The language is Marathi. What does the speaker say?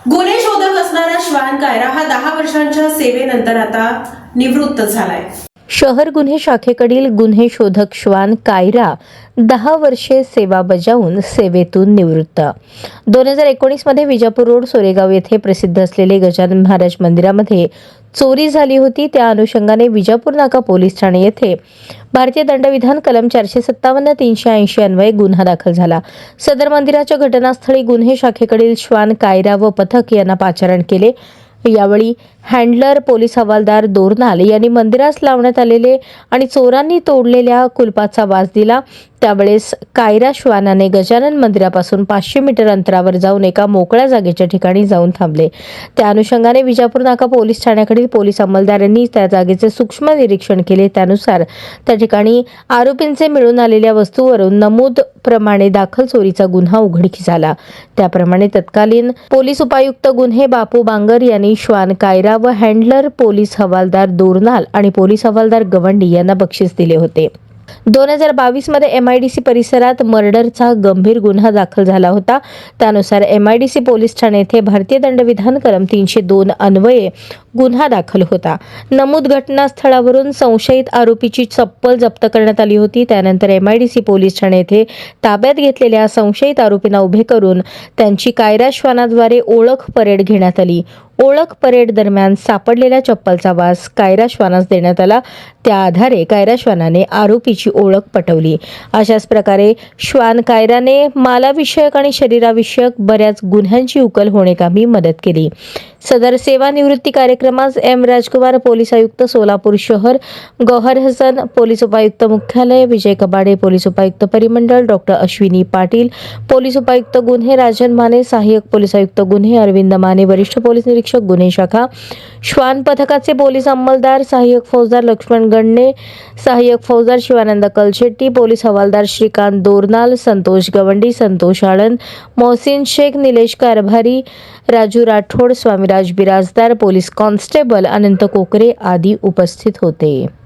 गुन्हे शोधक असणारा श्वान कायरा हा 10 वर्षांच्या सेवेनंतर आता निवृत्त झालाय. शहर गुन्हे शाखेकडील गुन्हे शोधक श्वान कायरा 10 वर्षे सेवा बजावून सेवेतून निवृत्त. 2019 मध्ये विजापूर रोड सोरेगाव येथे प्रसिद्ध असलेले गजानन महाराज मंदिरामध्ये चोरी झाली होती. त्या अनुषंगाने विजापूर नाका पोलीस ठाणे येथे भारतीय दंडविधान कलम 457 380 अन्वये गुन्हा दाखल झाला. सदर मंदिराच्या घटनास्थळी गुन्हे शाखेकडील श्वान कायरा व पथक यांना पाचारण केले. यावेळी हँडलर पोलीस हवालदार दोरनाल यांनी मंदिरास लावण्यात आलेले आणि चोरांनी तोडलेल्या कुलपाचा वास दिला. त्यावेळेस कायरा श्वानाने गजानन मंदिरापासून 500 मीटर अंतरावर जाऊन एका मोकळ्या जागेच्या ठिकाणी जाऊन थांबले. त्या अनुषंगाने विजापूर नाका पोलीस ठाण्याकडील पोलीस अंमलदारांनी त्या जागेचे सूक्ष्म निरीक्षण केले. त्यानुसार त्या ठिकाणी आरोपींचे मिळून आलेल्या वस्तूवरून नमूद प्रमाणे दाखल चोरीचा गुन्हा उघडकीस आला. त्याप्रमाणे तत्कालीन पोलीस उपायुक्त गुन्हे बापू बांगर यांनी श्वान कायरा व हँडलर पोलीस हवालदार दोरनाल आणि पोलीस हवालदार गवंडी यांना बक्षीस दिले होते. 2022 मध्ये MIDC परिसरात मर्डरचा गंभीर गुन्हा दाखल झाला होता. त्यानुसार MIDC पोलीस ठाणे येथे भारतीय दंडविधान कलम 302 अन्वये गुन्हा दाखल होता. नमूद घटनास्थळावरून संशयित आरोपीची चप्पल जप्त करण्यात आली होती. त्यानंतर MIDC पोलीस ठाणे येथे ताब्यात घेतलेल्या संशयित आरोपींना उभे करून त्यांची कायरा श्वानाद्वारे ओळख परेड घेण्यात आली. ओळख परेड दरम्यान सापडलेल्या चप्पलचा वास कायरा श्वानास देण्यात आला. त्या आधारे कायरा श्वानाने आरोपीची ओळख पटवली. अशाच प्रकारे श्वान कायराने मालाविषयक आणि शरीराविषयक बऱ्याच गुन्ह्यांची उकल होणेकामी मदत केली. सदर सेवानिवृत्ती कार्यक्रमास M. राजकुमार पोलीस आयुक्त सोलापूर शहर, गौहर हसन पोलीस उपायुक्त मुख्यालय, विजय कबाडे पोलीस उपायुक्त परिमंडळ, डॉ. अश्विनी पाटील पोलीस उपायुक्त गुन्हे, राजन माने सहाय्यक पोलीस आयुक्त गुन्हे, अरविंद माने वरिष्ठ पोलीस निरीक्षक गुन्हे शाखा, श्वान पथकाचे पोलीस अंमलदार, सहाय्यक फौजदार लक्ष्मण गणने, सहाय्यक फौजदार शिवानंद कलशेट्टी, पोलीस हवालदार श्रीकांत दोरनाल, संतोष गवंडी, संतोष आळंद, मोहसिन शेख, निलेश कारभारी, राजू राठोड, स्वामीराज बिराजदार, पोलीस कॉन्स्टेबल अनंत कोकरे आदी उपस्थित होते.